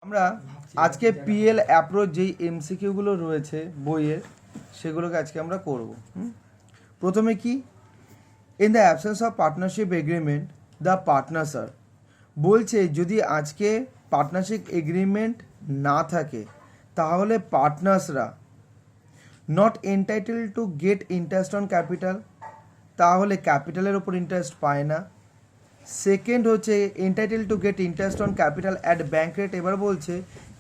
আমরা আজকে PL approach যেই এমসিকিউগুলো রয়েছে বইয়ের সেগুলোকে আজকে আমরা করব। প্রথমে কি, in the absence of partnership agreement the partners বলছে যদি আজকে পার্টনারশিপ এগ্রিমেন্ট না থাকে তাহলে পার্টনার্সরা not entitle to get interest on capital, তাহলে ক্যাপিটালের ওপর ইন্টারেস্ট পায় না। সেকেন্ড হচ্ছে entitle to get interest on capital at bank rate, এবার বলছে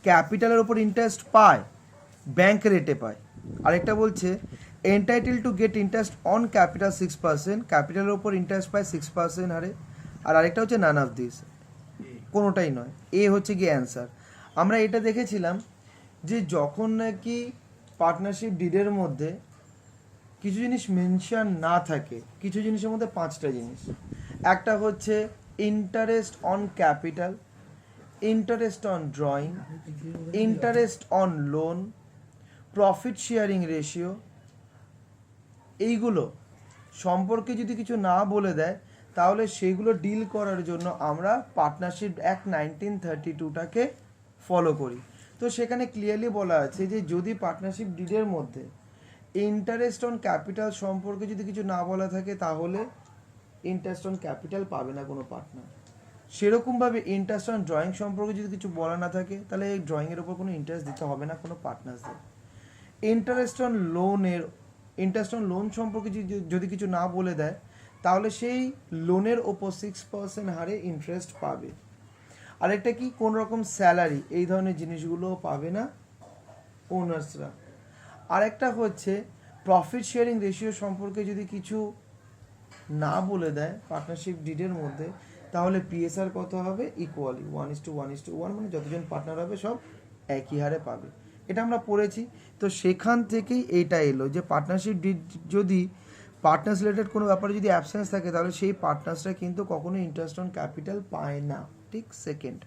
ক্যাপিটালের ওপর ইন্টারেস্ট পায়, ব্যাঙ্ক রেটে পায়। আরেকটা বলছে entitle to get interest on capital 6%, ক্যাপিটালের ওপর ইন্টারেস্ট পায় 6% হারে। আর আরেকটা হচ্ছে নান অফ দিস, কোনোটাই নয়। এ হচ্ছে কি অ্যান্সার। আমরা এটা দেখেছিলাম যে যখন নাকি পার্টনারশিপ ডিডের মধ্যে কিছু জিনিস মেনশন না থাকে, কিছু জিনিসের মধ্যে 5টা জিনিস, একটা হচ্ছে interest on capital, interest on drawing, interest on loan, profit sharing ratio, এইগুলো সম্পর্কে যদি কিছু না বলে দেয় তাহলে সেগুলো ডিল করার জন্য আমরা পার্টনারশিপ অ্যাক্ট 1932টাকে ফলো করি। তো সেখানে ক্লিয়ারলি বলা আছে যে যদি পার্টনারশিপ ডিডের মধ্যে ইন্টারেস্ট অন ক্যাপিটাল সম্পর্কে যদি কিছু না বলা থাকে তাহলে ইন্টারেস্ট অন ক্যাপিটাল পাবে না কোনো পার্টনার। সেরকমভাবে ইন্টারেস্ট অন ড্রয়িং সম্পর্কে যদি কিছু বলা না থাকে তাহলে এই ড্রয়িংয়ের ওপর কোনো ইন্টারেস্ট দিতে হবে না কোনো পার্টনার্সদের। ইন্টারেস্ট অন লোন সম্পর্কে যদি কিছু না বলে দেয় তাহলে সেই লোনের ওপর 6% হারে ইন্টারেস্ট পাবে। আরেকটা কি, কোন রকম স্যালারি এই ধরনের জিনিসগুলো পাবে না ওনার্সরা। আরেকটা হচ্ছে প্রফিট শেয়ারিং রেশিও সম্পর্কে যদি কিছু না বলে দেয় পার্টনারশিপ ডিডের মধ্যে তাহলে পিএসআর কত হবে, ইকুয়ালি 1:1:1, মানে যতজন পার্টনার হবে সব একই হারে পাবে। এটা আমরা পড়েছি। তো সেখান থেকেই এইটা এলো যে পার্টনারশিপ ডিড যদি পার্টনার্স রিলেটেড কোনো ব্যাপারে যদি অ্যাবসেন্স থাকে তাহলে সেই পার্টনার্সরা কিন্তু কখনো ইন্টারেস্ট অন ক্যাপিটাল পায় না। ঠিক, সেকেন্ড।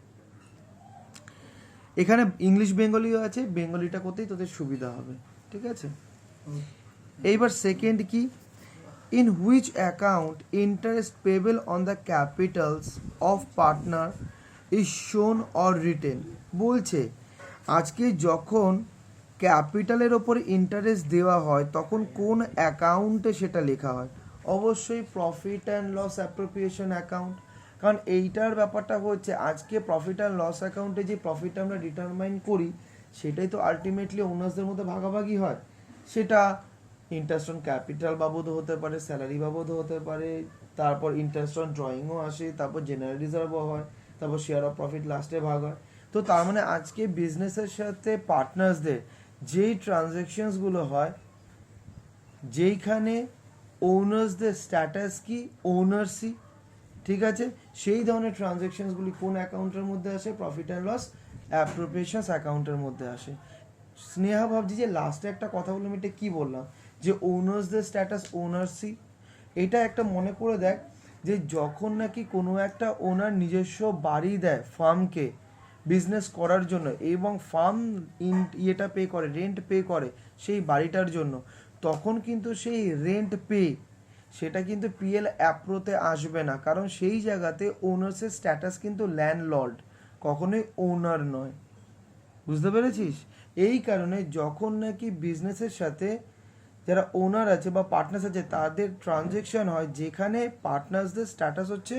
এখানে ইংলিশ বেঙ্গলিও আছে, বেঙ্গলিটা করতেই তোদের সুবিধা হবে। ঠিক আছে, এইবার সেকেন্ড কি, in which account interest payable on the capitals of partner is shown or written, বলছে আজকে যখন ক্যাপিটালের ওপর ইন্টারেস্ট দেওয়া হয় তখন কোন অ্যাকাউন্টে সেটা লেখা হয়, অবশ্যই profit and loss appropriation account. কারণ এইটার ব্যাপারটা হচ্ছে আজকে প্রফিট অ্যান্ড লস অ্যাকাউন্টে যে প্রফিট আমরা ডিটারমাইন করি সেটাই তো আলটিমেটলি ওনার্সদের মধ্যে ভাগাভাগি হয়। সেটা ইন্টারেস্ট অন ক্যাপিটাল বাবদও হতে পারে, স্যালারি বাবদও হতে পারে, তারপর ইন্টারেস্ট অন ড্রয়িংও আসে, তারপর জেনারেল রিজার্ভও হয়, তারপর শেয়ার অফ প্রফিট লাস্টে ভাগ হয়। তো তার মানে আজকে বিজনেসের সাথে পার্টনার্সদের যেই ট্রানজ্যাকশনসগুলো হয় যেইখানে ওনার্সদের স্ট্যাটাস কি ওনার্সই, ঠিক আছে, সেই ধরনের ট্রানজ্যাকশনসগুলি কোন অ্যাকাউন্টের মধ্যে আসে, প্রফিট অ্যান্ড লস অ্যাপ্রোপ্রিয়েশনস অ্যাকাউন্টের মধ্যে আসে। স্নেহা ভাবছি যে লাস্টে একটা কথা বললাম, এটা কি বললাম যে ওনার্সদের স্ট্যাটাস ওনার্সই। এটা একটা মনে করে দেখ যে যখন নাকি কোনো একটা ওনার নিজস্ব বাড়ি দেয় ফার্মকে বিজনেস করার জন্য এবং ফার্ম ইয়েটা পে করে, রেন্ট পে করে সেই বাড়িটার জন্য, তখন কিন্তু সেই রেন্ট পে সেটা কিন্তু পিএল অ্যাপ্রোতে আসবে না, কারণ সেই জায়গাতে ওনার্সের স্ট্যাটাস কিন্তু ল্যান্ডলর্ড, কখনোই ওনার নয়। বুঝতে পেরেছিস? এই কারণে যখন নাকি বিজনেসের সাথে যারা ওনার আছে বা পার্টনার্স আছে তাদের ট্রানজ্যাকশন হয় যেখানে পার্টনার্সদের স্ট্যাটাস হচ্ছে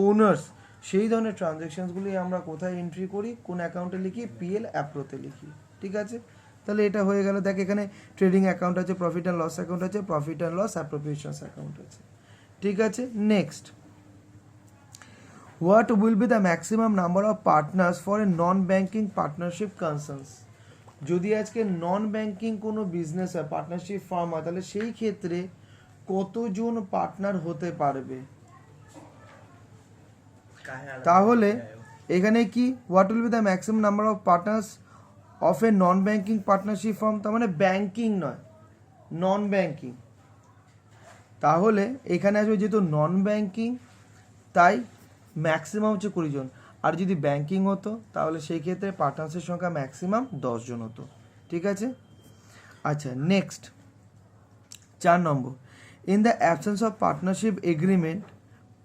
ওনার্স, সেই ধরনের ট্রানজ্যাকশনসগুলি আমরা কোথায় এন্ট্রি করি, কোন অ্যাকাউন্টে লিখি, পিএল অ্যাপ্রোতে লিখি। ঠিক আছে, তাহলে এটা হয়ে গেল। দেখ এখানে ট্রেডিং অ্যাকাউন্ট আছে, প্রফিট অ্যান্ড লস অ্যাকাউন্ট আছে, profit and loss appropriations account আছে। ঠিক আছে, next, what will be the maximum number of partners for a non-banking partnership concerns? যদি আজকে নন ব্যাংকিং কোনো বিজনেস হয়, পার্টনারশিপ ফার্ম হয়, তাহলে সেই ক্ষেত্রে কতজন পার্টনার হতে পারবে? তাহলে এখানে কি, what will be the maximum number of partners of A non banking partnership firm, তার মানে ব্যাংকিং নয়, নন ব্যাংকিং। তাহলে এখানে আসবে যেহেতু নন ব্যাংকিং তাই ম্যাক্সিমাম হচ্ছে 20 জন, আর যদি ব্যাংকিং হতো তাহলে সেই ক্ষেত্রে পার্টনার্সের সংখ্যা ম্যাক্সিমাম 10 জন হতো। ঠিক আছে, আচ্ছা next 4 number, in the absence of partnership agreement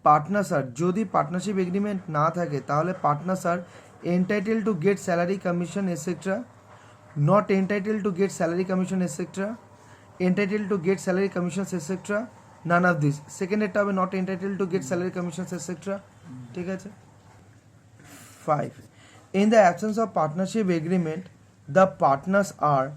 partners are, যদি পার্টনারশিপ এগ্রিমেন্ট না থাকে তাহলে partners are entitled to get salary, commission, etc. Not entitled to get salary, commission, etc. Entitled to get salary, commissions, etc. None of this. Second এটা হবে not entitled to get salary, commissions, etc. ঠিক আছে? 5. In the absence of partnership agreement, the partners are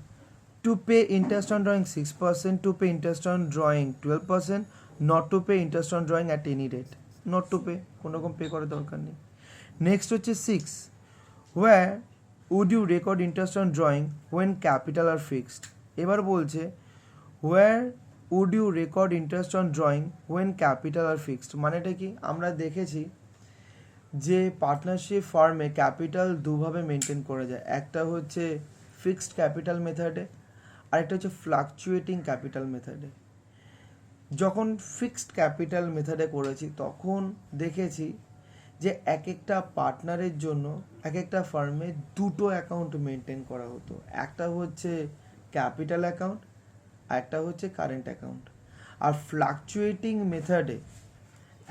to pay interest on drawing 6%, to pay interest on drawing 12%, not to pay interest on drawing at any rate. Not to pay, কোনো রকম pay করার দরকার নেই। Next হচ্ছে 6. Where would you record interest on drawing when capital are fixed? এবার বলছে where would you record interest on drawing when capital are fixed? মানেটা কি? আমরা দেখেছি যে পার্টনারশিপ ফার্মে ক্যাপিটাল দুভাবে মেনটেন করা যায়, একটা হচ্ছে ফিক্সড ক্যাপিটাল মেথডে আর একটা হচ্ছে ফ্লাকচুয়েটিং ক্যাপিটাল মেথডে। যখন ফিক্সড ক্যাপিটাল মেথডে করেছি তখন দেখেছি যে এক একটা পার্টনারের জন্য এক একটা ফার্মে দুটো অ্যাকাউন্ট মেনটেন করা হতো, একটা হচ্ছে ক্যাপিটাল অ্যাকাউন্ট আর একটা হচ্ছে কারেন্ট অ্যাকাউন্ট। আর ফ্লাকচুয়েটিং মেথডে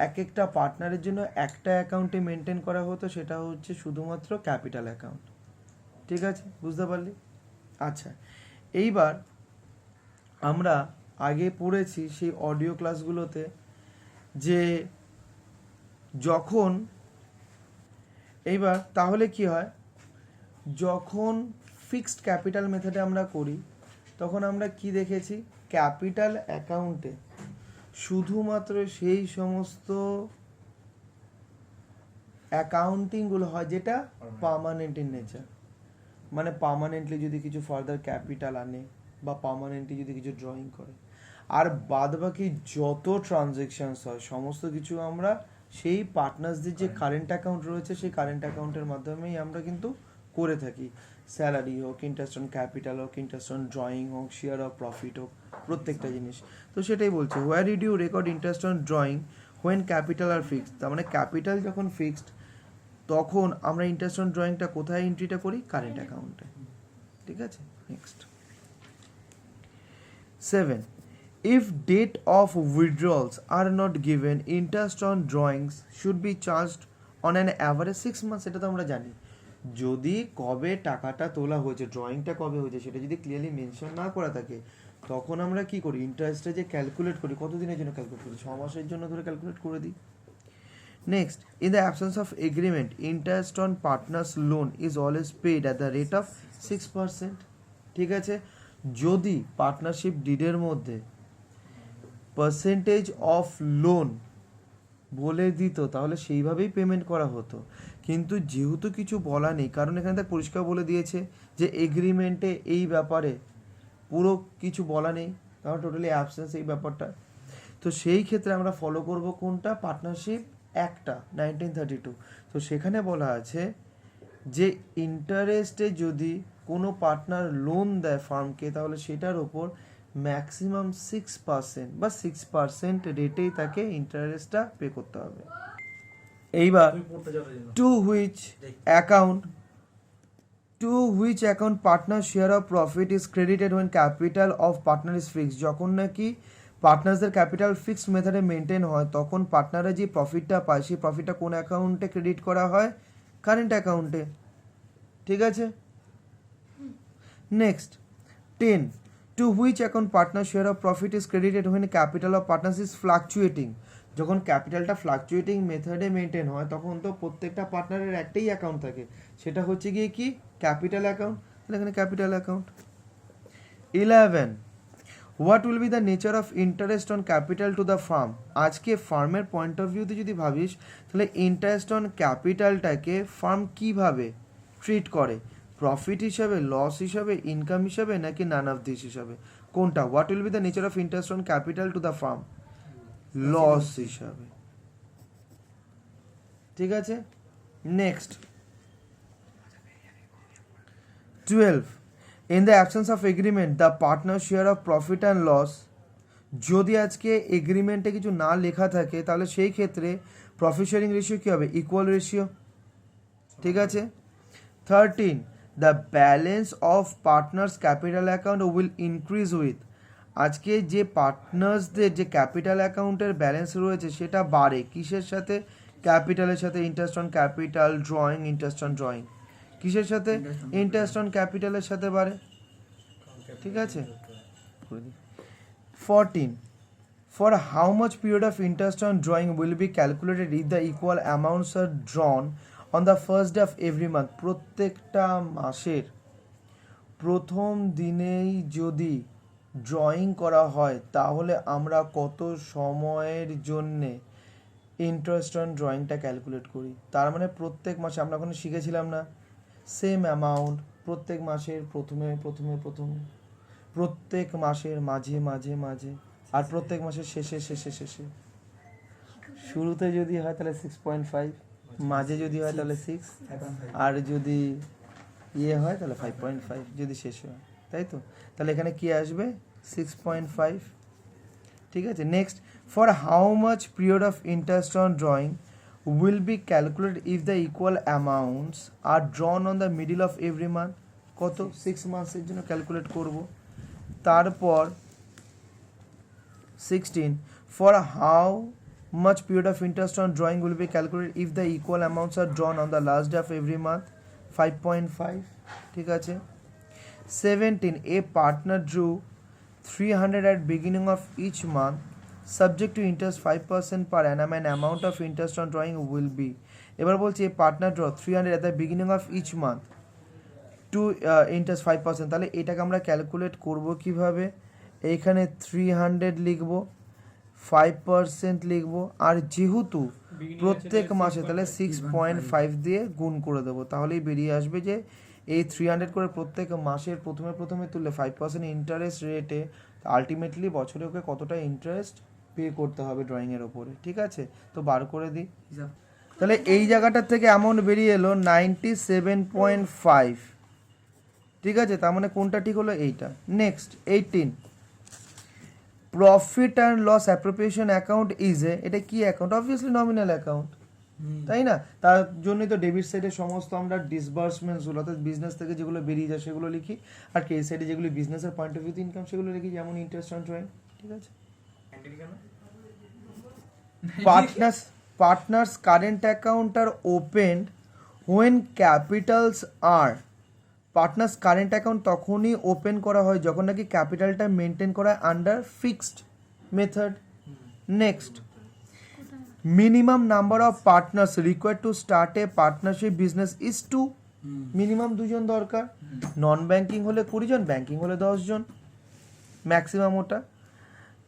এক একটা পার্টনারের জন্য একটা অ্যাকাউন্টে মেনটেন করা হতো, সেটা হচ্ছে শুধুমাত্র ক্যাপিটাল অ্যাকাউন্ট। ঠিক আছে, বুঝতে পারলি? আচ্ছা, এইবার আমরা আগে পড়েছি সেই অডিও ক্লাসগুলোতে যে যখন এইবার তাহলে কি হয়, যখন ফিক্সড ক্যাপিটাল মেথডে আমরা করি তখন আমরা কি দেখেছি, ক্যাপিটাল অ্যাকাউন্টে শুধুমাত্র সেই সমস্ত অ্যাকাউন্টিংগুলো হয় যেটা পার্মানেন্ট ইন নেচার, মানে পার্মানেন্টলি যদি কিছু ফার্দার ক্যাপিটাল আনে বা পার্মানেন্টলি যদি কিছু ড্রয়িং করে, আর বাদবাকি যত ট্রানজ্যাকশনস হয় সমস্ত কিছু আমরা সেই পার্টনার্সদের যে কারেন্ট অ্যাকাউন্ট রয়েছে সেই কারেন্ট অ্যাকাউন্টের মাধ্যমেই আমরা কিন্তু করে থাকি। স্যালারি হোক, ইন্টারেস্ট অন ক্যাপিটাল হোক, ইন্টারেস্ট অন ড্রয়িং হোক, শেয়ার অফ প্রফিট হোক, প্রত্যেকটা জিনিস। তো সেটাই বলছে where did you record interest on drawing when capital are fixed. তার মানে ক্যাপিটাল যখন ফিক্সড তখন আমরা ইন্টারেস্ট অন ড্রয়িংটা কোথায় এন্ট্রিটা করি, কারেন্ট অ্যাকাউন্টে। ঠিক আছে, next 7. If date of withdrawals are not given, interest on drawings should be charged on an average 6 months. এটা তো আমরা জানি, যদি কবে টাকাটা তোলা হয়েছে, ড্রয়িংটা কবে হয়েছে সেটা যদি ক্লিয়ারলি মেনশন না করা থাকে তখন আমরা কি করি, ইন্টারেস্টটা যে ক্যালকুলেট করি কতদিনের জন্য ক্যালকুলেট করি, 6 মাসের জন্য ধরে ক্যালকুলেট করে দিই। Next, in the absence of agreement interest on partners loan is always paid at the rate of 6%। ঠিক আছে, যদি পার্টনারশিপ ডিডের মধ্যে পার্সেন্টেজ অফ লোন বলে দিত তাহলে সেইভাবেই পেমেন্ট করা হতো, কিন্তু যেহেতু কিছু বলা নেই, কারণ এখানে তার পরিষ্কার বলে দিয়েছে যে এগ্রিমেন্টে এই ব্যাপারে পুরো কিছু বলা নেই, কারণ টোটালি অ্যাবসেন্স এই ব্যাপারটা। তো সেই ক্ষেত্রে আমরা ফলো করব কোনটা, পার্টনারশিপ একটা 1932। তো সেখানে বলা আছে যে ইন্টারেস্টে যদি কোনো পার্টনার লোন দেয় ফার্মকে তাহলে সেটার ওপর ম্যাক্সিমাম 6% বা 6% রেটেই তাকে ইন্টারেস্টটা পে করতে হবে। এইবার to which account partner share of profit is credited when capital of partner is fixed. যখন নাকি পার্টনার্সদের ক্যাপিটাল ফিক্সড মেথডে মেনটেন হয় তখন পার্টনাররা যে প্রফিটটা পায় সেই প্রফিটটা কোন অ্যাকাউন্টে ক্রেডিট করা হয়, কারেন্ট অ্যাকাউন্টে। ঠিক আছে, next 10. To which account partner share of profit is credited when capital of partners is fluctuating? যখন ক্যাপিটালটা ফ্লাকচুয়েটিং মেথডে মেনটেন হয় তখন তো প্রত্যেকটা পার্টনারের একটাই অ্যাকাউন্ট থাকে, সেটা হচ্ছে গিয়ে কি, ক্যাপিটাল অ্যাকাউন্ট। এখানে capital account. 11. What will be the nature of interest on capital to the firm? আজকে ফার্মের পয়েন্ট অফ ভিউতে যদি ভাবিস তাহলে ইন্টারেস্ট অন ক্যাপিটালটাকে ফার্ম কিভাবে ট্রিট করে, প্রফিট হিসাবে, লস হিসাবে, ইনকাম হিসাবে, নাকি নান অফ দিস হিসাবে, কোনটা? What will be the nature of interest on capital to the firm, loss হিসাবে। ঠিক আছে, next 12. In the absence of agreement, the partner share of profit and loss. যদি আজকে এগ্রিমেন্টে কিছু না লেখা থাকে তাহলে সেই ক্ষেত্রে প্রফিট শেয়ারিং রেশিও কী হবে, ইকুয়াল রেশিও। ঠিক আছে, 13. The balance of partners capital account will increase with. আজকে যে পার্টনার্সদের যে ক্যাপিটাল অ্যাকাউন্টের ব্যালেন্স রয়েছে সেটা বাড়ে কিসের সাথে, ক্যাপিটালের সাথে interest on capital drawing, interest on drawing কিসের সাথে? ইন্টারেস্ট অন ক্যাপিটালের সাথে বাড়ে, ঠিক আছে। 14, for how much period of interest on drawing will be calculated if the equal amounts are drawn on the first day of every month? প্রত্যেকটা মাসের প্রথম দিনেই যদি ড্রয়িং করা হয় তাহলে আমরা কত সময়ের জন্যে ইন্টারেস্ট অন ড্রয়িংটা ক্যালকুলেট করি। তার মানে প্রত্যেক মাসে আমরা ওখানে শিখেছিলাম না, সেম অ্যামাউন্ট প্রত্যেক মাসের প্রথমে, প্রত্যেক মাসের মাঝে মাঝে মাঝে, আর প্রত্যেক মাসের শেষে শেষে শেষে। শুরুতে যদি হয় তাহলে 6.5, মাঝে যদি হয় তাহলে 6, আর যদি হয় তাহলে 5.5 যদি শেষ হয়, তাই তো। তাহলে এখানে কি আসবে? 6.5, ঠিক আছে। Next, for how much period of interest on drawing will be calculate if the equal amounts are drawn on the middle of every month? কত? 6 মান্থসের জন্য ক্যালকুলেট করব। তারপর 16, for how much period of interest on drawing will be calculated if the equal amounts are drawn on the last day of every month? 5.5, ঠিক আছে। 17, a partner drew 300 at beginning of each month subject to interest 5% per annum, and amount of interest on drawing will be, এবার বলছি a partner draw 300 at the beginning of each month to interest 5%, তাহলে এটাকে আমরা calculate করব কিভাবে? এইখানে 300 লিখব, 5% লিখব, আর যেহেতু প্রত্যেক মাসে তাহলে 6.5 দিয়ে গুণ করে দেবো, তাহলেই বেরিয়ে আসবে যে এই 300 করে প্রত্যেক মাসের প্রথমে তুললে 5% ইন্টারেস্ট রেটে আলটিমেটলি বছরে ওকে কতটা ইন্টারেস্ট পে করতে হবে ড্রয়িংয়ের ওপরে, ঠিক আছে। তো বার করে দিই, তাহলে এই জায়গাটার থেকে অ্যামাউন্ট বেরিয়ে এলো 97.5, ঠিক আছে। তার মানে কোনটা ঠিক হলো? এইটা। Next 18, profit and loss appropriation account is a, এটা কি অ্যাকাউন্ট? অবভিয়াসলি নমিনাল অ্যাকাউন্ট, তাই না? তার জন্যই তো ডেবিট সাইডে সমস্ত আমরা ডিসবার্সমেন্টসগুলো অর্থাৎ বিজনেস থেকে যেগুলো বেরিয়ে যায় সেগুলো লিখি, আর ক্রেডিট সাইডে যেগুলো বিজনেসের পয়েন্ট অফ ভিউতে ইনকাম সেগুলো লিখি, যেমন ইন্টারেস্ট অন ড্রয়িং, ঠিক আছে। Partners current account are opened when capitals are, partners current account তখনই ওপেন করা হয় যখন নাকি ক্যাপিটালটা মেনটেন করা হয় under fixed method. Next, minimum number of partners required to start a partnership business is 2, minimum 2 জন দরকার। নন ব্যাংকিং হলে 20 জন, ব্যাংকিং হলে 10 জন ম্যাক্সিমাম ওটা।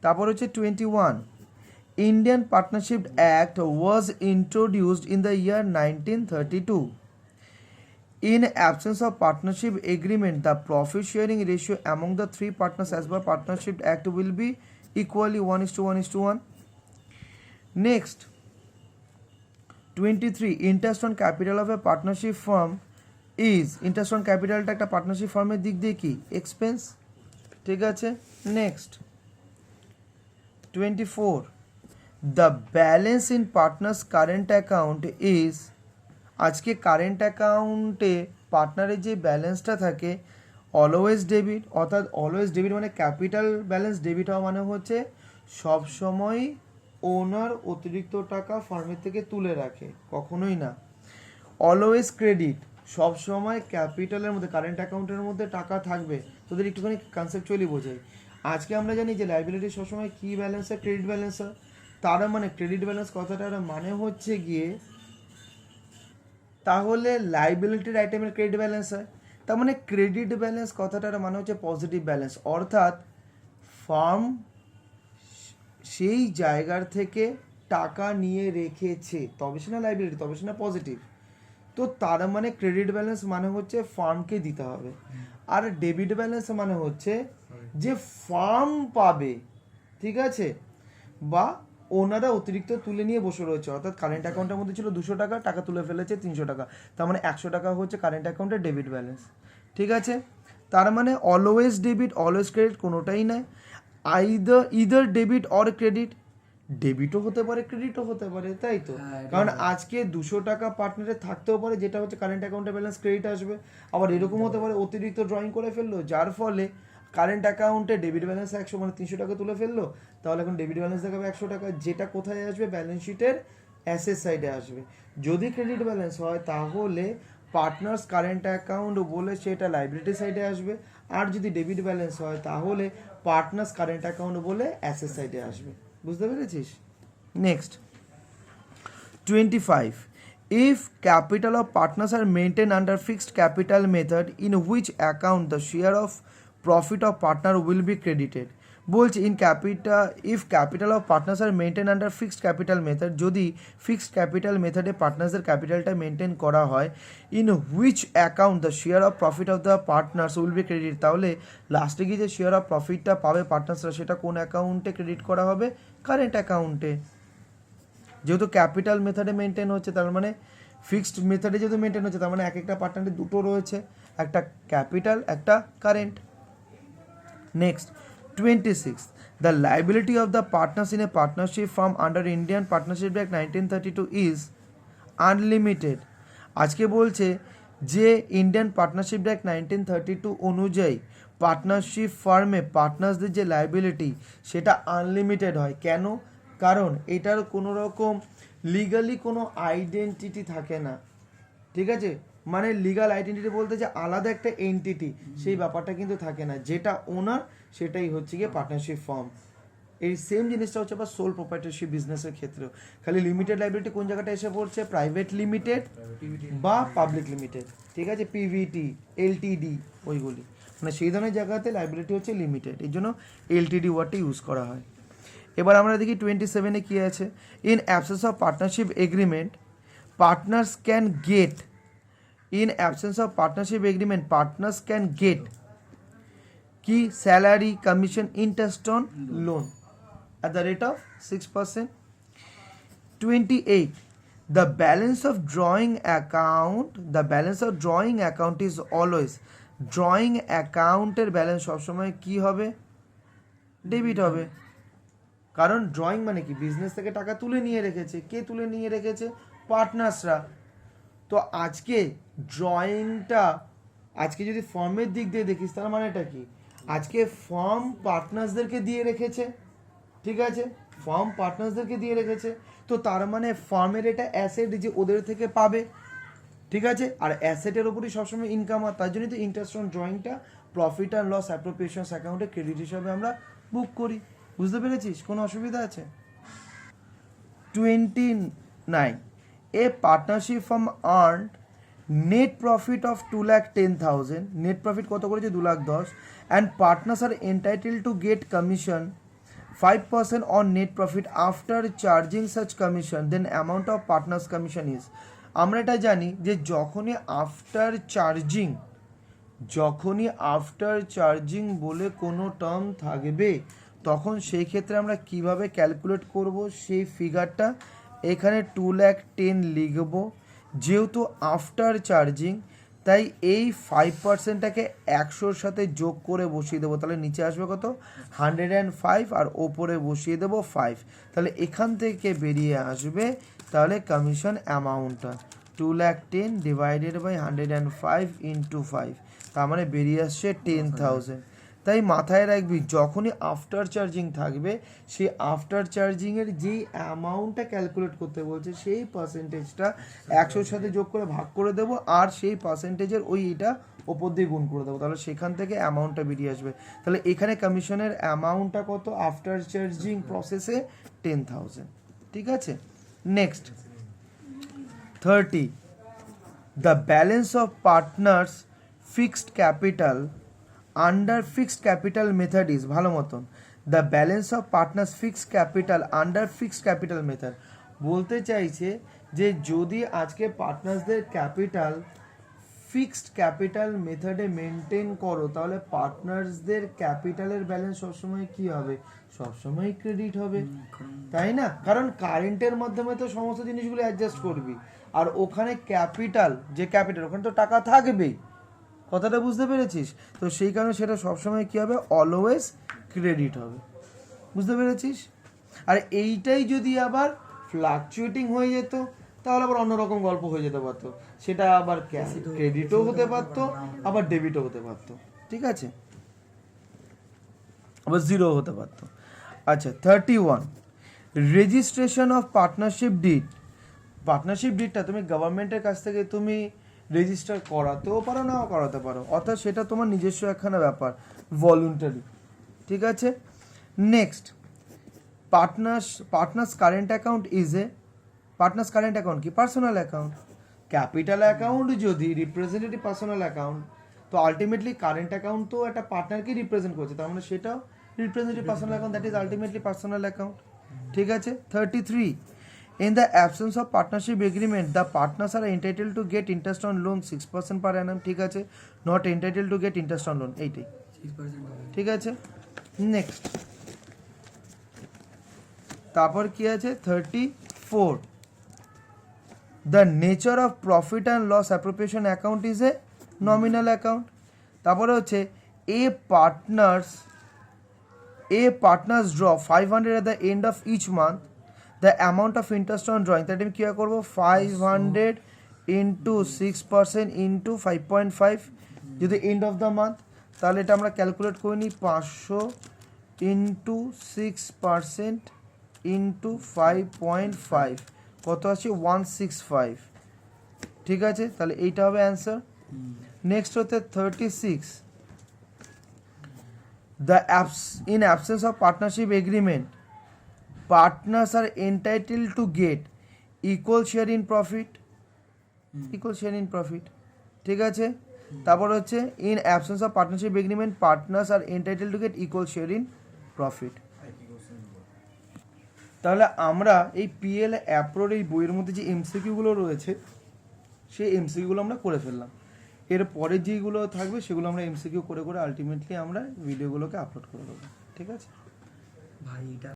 তারপর হচ্ছে 21, Indian partnership act was introduced in the year 1932. In absence of partnership agreement, the profit sharing ratio among the 3 partners as per Partnership Act will be equally 1:1:1. Next, 23, interest on capital of a partnership firm is, interest on capital টা একটা partnership ফার্মের দিক দিয়ে কি? Expense, ঠিক আছে। Next 24, the balance in partners current account is, আজকে current অ্যাকাউন্টে পার্টনারের যে ব্যালেন্সটা থাকে অলওয়েজ ডেবিট, অর্থাৎ অলওয়েজ ডেবিট মানে ক্যাপিটাল ব্যালেন্স ডেবিট হওয়া মানে হচ্ছে সবসময় ওনার অতিরিক্ত টাকা ফার্মের থেকে তুলে রাখে, কখনোই না। অলওয়েজ ক্রেডিট, সবসময় ক্যাপিটালের মধ্যে কারেন্ট অ্যাকাউন্টের মধ্যে টাকা থাকবে। তোদের একটুখানি কনসেপচুয়ালি বোঝাই। আজকে আমরা জানি যে লাইবিলিটি সবসময় কি ব্যালেন্স হয়? ক্রেডিট ব্যালেন্স হয়। তার মানে ক্রেডিট ব্যালেন্স কথাটার মানে হচ্ছে গিয়ে, তাহলে লাইবিলিটির আইটেমের ক্রেডিট ব্যালেন্স হয়, তার মানে ক্রেডিট ব্যালেন্স কথাটার মানে হচ্ছে পজিটিভ ব্যালেন্স, অর্থাৎ ফার্ম সেই জায়গার থেকে টাকা নিয়ে রেখেছে, তবে সে না লাইবিলিটি, তবে সে না পজিটিভ। তো তার মানে ক্রেডিট ব্যালেন্স মানে হচ্ছে ফার্মকে দিতে হবে, আর ডেবিট ব্যালেন্স মানে হচ্ছে যে ফার্ম পাবে, ঠিক আছে, বা ওনারা অতিরিক্ত তুলে নিয়ে বসে রয়েছে, অর্থাৎ কারেন্ট অ্যাকাউন্টের মধ্যে ছিল 200 টাকা, টাকা তুলে ফেলেছে 300 টাকা, তার মানে 100 টাকা হচ্ছে কারেন্ট অ্যাকাউন্টের ডেবিট ব্যালেন্স, ঠিক আছে। তার মানে অলওয়েজ ডেবিট অলওয়েজ ক্রেডিট কোনোটাই নাই, ইদার ডেবিট অর ক্রেডিট, ডেবিটও হতে পারে ক্রেডিটও হতে পারে, তাই তো। কারণ আজকে 200 টাকা পার্টনারে থাকতেও পারে যেটা হচ্ছে কারেন্ট অ্যাকাউন্টে ব্যালেন্স ক্রেডিট আসবে, আবার এরকম হতে পারে অতিরিক্ত ড্রয়িং করে ফেললো যার ফলে কারেন্ট অ্যাকাউন্টে ডেবিট ব্যালেন্স 100 মানে 300 টাকা তুলে ফেললো, তাহলে এখন ডেবিট ব্যালেন্স দেখাবে 100 টাকা, যেটা কোথায় আসবে? ব্যালেন্স শিটের অ্যাসেট সাইডে আসবে। যদি ক্রেডিট ব্যালেন্স হয় তাহলে পার্টনার্স কারেন্ট অ্যাকাউন্ট বলে সেটা লাইবিলিটি সাইডে আসবে, আর যদি ডেবিট ব্যালেন্স হয় তাহলে পার্টনার্স কারেন্ট অ্যাকাউন্ট বলে অ্যাসেট সাইডে আসবে। বুঝতে পেরেছিস? Next 25. If capital of partners are maintained under fixed capital method, in which account the share of profit of partner will be credited? বলছে if capital of partners are maintained under fixed capital method, যদি fixed capital মেথডে পার্টনার্সদের ক্যাপিটালটা maintain করা হয়, in which account the share of profit of the partners will be credited, তাহলে লাস্টে গিয়ে যে শেয়ার অফ প্রফিটটা পাবে পার্টনার্সরা সেটা কোন অ্যাকাউন্টে ক্রেডিট করা হবে? কারেন্ট অ্যাকাউন্টে। যেহেতু ক্যাপিটাল মেথডে মেনটেন হচ্ছে, তার মানে ফিক্সড মেথডে যেহেতু মেনটেন হচ্ছে, তার মানে এক একটা পার্টনারে দুটো রয়েছে, একটা ক্যাপিটাল একটা current. Next 26. The liability of the partners in a partnership firm under Indian Partnership Act 1932 is unlimited. আজকে বলছে যে ইন্ডিয়ান পার্টনারশিপ অ্যাক্ট 1932 অনুযায়ী পার্টনারশিপ ফার্মে পার্টনার্সদের যে লাইবিলিটি সেটা আনলিমিটেড হয়। কেন? কারণ এটার কোনো রকম লিগালি কোনো আইডেন্টিটি থাকে না। ঠিক আছে, মানে লিগাল আইডেন্টিটি বলতে যে আলাদা একটা এন্টিটি, সেই ব্যাপারটা কিন্তু থাকে না। যেটা ওনার সেটাই হচ্ছে গিয়ে পার্টনারশিপ ফার্ম। এই সেম জিনিসটা হচ্ছে আবার সোল প্রোপ্রাইটারশিপ বিজনেসের ক্ষেত্রেও। খালি লিমিটেড লাইবিলিটি কোন জায়গাটা এসে পড়ছে? প্রাইভেট লিমিটেড বা পাবলিক লিমিটেড। ঠিক আছে, পিভিটি, এলটিডি, ওইগুলি মানে সেই ধরনের জায়গাতে লাইবিলিটি হচ্ছে লিমিটেড, এই জন্য এলটিডি ওয়ার্ডটা ইউজ করা হয়। এবার আমরা দেখি 27-এ কী আছে? In absence of partnership agreement partners can get, in absence of partnership agreement partners can get কি salary, commission, interest on loan at the rate of 6%. 28. The balance of drawing account is always, drawing account এর balance সবসময় কি হবে? Debit হবে। কারণ drawing মানে কি? Business থেকে টাকা তুলে নিয়ে রেখেছে। কে তুলে নিয়ে রেখেছে? পার্টনার্সরা। তো আজকে ড্রয়িংটা আজকে যদি ফর্মের দিক দিয়ে দেখিস তার মানেটা কি? আজকে ফর্ম পার্টনার্সদেরকে দিয়ে রেখেছে। ঠিক আছে, ফর্ম পার্টনার্সদেরকে দিয়ে রেখেছে, তো তার মানে ফার্মের এটা অ্যাসেট যে ওদের থেকে পাবে। ঠিক আছে, আর অ্যাসেটের ওপরই সবসময় ইনকাম হয়, তার জন্যই তো ইন্টারেস্ট অন ড্রয়িংটা প্রফিট অ্যান্ড লস অ্যাপ্রোপ্রিয়েশনস অ্যাকাউন্টে ক্রেডিট হিসাবে আমরা বুক করি। বুঝতে পেরেছিস? কোনো অসুবিধা আছে? 29. A partnership firm earned net profit of 2,10,000, net profit কত করেছে? 2,10,000, and partners are entitled to get commission 5% on net profit after charging such commission, then amount of partners commission is, আমরা এটা জানি যে যখনই আফটার চার্জিং বলে কোনো term থাকবে তখন সেই ক্ষেত্রে আমরা কিভাবে ক্যালকুলেট করব সেই ফিগারটা এখানে 2,10,000 লিখব। যেহেতু আফটার চার্জিং তাই এই 5%টাকে 100-র সাথে যোগ করে বসিয়ে দেবো, তাহলে নিচে আসবে কত? 105, আর ওপরে বসিয়ে দেবো 5, তাহলে এখান থেকে বেরিয়ে আসবে তাহলে কমিশন অ্যামাউন্টটা 2,10,000 ডিভাইডেড বাই 105 ইন্টু 5, তার মানে বেরিয়ে আসছে 10,000। তাই মাথায় রাখবি যখনই আফটার চার্জিং থাকবে সেই আফটার চার্জিংয়ের যেই অ্যামাউন্টটা ক্যালকুলেট করতে বলছে সেই পার্সেন্টেজটা 100-র সাথে যোগ করে ভাগ করে দেবো, আর সেই পার্সেন্টেজের এটা ওপর দিয়ে গুণ করে দেবো, তাহলে সেখান থেকে অ্যামাউন্টটা বেরিয়ে আসবে। তাহলে এখানে কমিশনের অ্যামাউন্টটা কত আফটার চার্জিং প্রসেসে? 10,000। ঠিক আছে, next 30. The balance of partners fixed capital under fixed capital method is, ভালো মতন, the balance of partners fixed capital under fixed capital method বলতে চাইছে যে যদি আজকে পার্টনার্সদের ক্যাপিটাল ফিক্সড ক্যাপিটাল মেথডে মেনটেন করো তাহলে পার্টনার্সদের ক্যাপিটালের ব্যালেন্স সবসময় কি হবে? সবসময় ক্রেডিট হবে, তাই না? কারণ কারেন্টের মাধ্যমে তো সমস্ত জিনিসগুলো অ্যাডজাস্ট করবি, আর ওখানে ক্যাপিটাল যে ক্যাপিটাল ওখানে তো টাকা থাকবেই। কথাটা বুঝতে পেরেছিস? তো সেই কারণে সেটা সবসময় কী হবে? অলওয়েজ ক্রেডিট হবে। বুঝতে পেরেছিস? আর এইটাই যদি আবার ফ্লাকচুয়েটিং হয়ে যেত তাহলে আবার অন্যরকম গল্প হয়ে যেতে পারতো, সেটা আবার ক্রেডিটও হতে পারতো আবার ডেবিটও হতে পারতো। ঠিক আছে, আবার জিরো হতে পারতো। আচ্ছা 31. Registration of partnership deed partnership ডিডটা তুমি গভর্নমেন্টের কাছ থেকে তুমি রেজিস্টার করাতেও পারো, নাও করাতে পারো, অর্থাৎ সেটা তোমার নিজস্ব একখানা ব্যাপার, ভলেন্টারি। ঠিক আছে, next, partners current account is a, partners current account কি? Personal account. ক্যাপিটাল অ্যাকাউন্ট যদি রিপ্রেজেন্টেটিভ পার্সোনাল অ্যাকাউন্ট, তো আলটিমেটলি কারেন্ট অ্যাকাউন্ট তো একটা পার্টনারকে রিপ্রেজেন্ট করছে, তার মানে সেটাও representative personal account, that is ultimately personal account. ঠিক আছে, 33, in the absence of partnership agreement the partners are entitled to get interest on loan 6% per annum। ঠিক আছে, not entitled to get interest on loan, এইটাই। 6% ঠিক আছে, next, তারপর কি আছে 34, the nature of profit and loss appropriation account is a nominal account। তারপরে হচ্ছে a partners draw 500 at the end of each month, the amount of interest on drawing, that আমি কি করব 500 into 6% into 5.5, যদি end of the month, তাহলে এটা আমরা calculate করে নিই 500 into 6% into 5.5, কত আছে 165। ঠিক আছে, তাহলে এইটা হবে অ্যান্সার। নেক্সট হচ্ছে 36, in absence of partnership agreement partners are entitled to get equal share in profit, ঠিক আছে। তারপর হচ্ছে in absence of partnership agreement partners are entitled to get equal share in profit। তাহলে আমরা এই পিএল অ্যাপ্রোর এই বইয়ের মধ্যে যে এমসিকিউগুলো রয়েছে সেই এমসিকিউগুলো আমরা করে ফেললাম। এর পরে যেগুলো থাকবে সেগুলো আমরা এমসিকিউ করে করে আলটিমেটলি আমরা ভিডিওগুলোকে আপলোড করে দেবো। ঠিক আছে ভাই, এটা